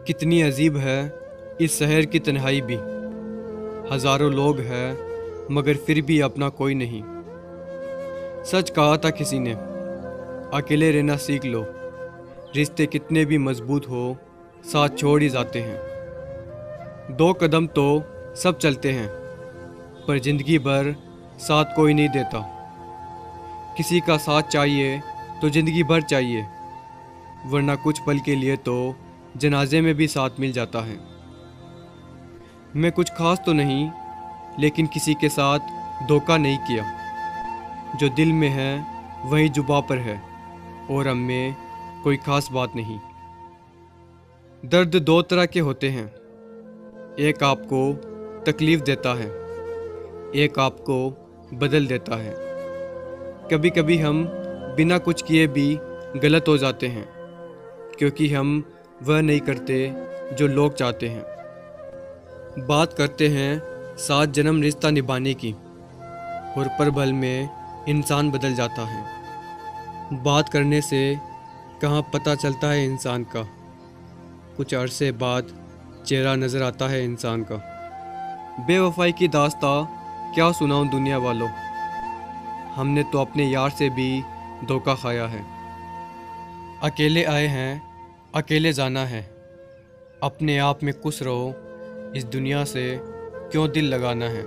कितनी अजीब है इस शहर की तन्हाई भी। हजारों लोग हैं मगर फिर भी अपना कोई नहीं। सच कहा था किसी ने, अकेले रहना सीख लो। रिश्ते कितने भी मजबूत हो, साथ छोड़ ही जाते हैं। दो कदम तो सब चलते हैं, पर जिंदगी भर साथ कोई नहीं देता। किसी का साथ चाहिए तो जिंदगी भर चाहिए, वरना कुछ पल के लिए तो जनाजे में भी साथ मिल जाता है। मैं कुछ खास तो नहीं, लेकिन किसी के साथ धोखा नहीं किया। जो दिल में है वही जुबां पर है, और हम में कोई खास बात नहीं। दर्द दो तरह के होते हैं, एक आपको तकलीफ देता है, एक आपको बदल देता है। कभी कभी हम बिना कुछ किए भी गलत हो जाते हैं, क्योंकि हम वह नहीं करते जो लोग चाहते हैं। बात करते हैं 7 जन्म रिश्ता निभाने की, और पल भर में इंसान बदल जाता है। बात करने से कहाँ पता चलता है इंसान का, कुछ अरसे बाद चेहरा नज़र आता है इंसान का। बेवफाई की दास्तां क्या सुनाऊं दुनिया वालों, हमने तो अपने यार से भी धोखा खाया है। अकेले आए हैं, अकेले जाना है। अपने आप में खुश रहो, इस दुनिया से क्यों दिल लगाना है।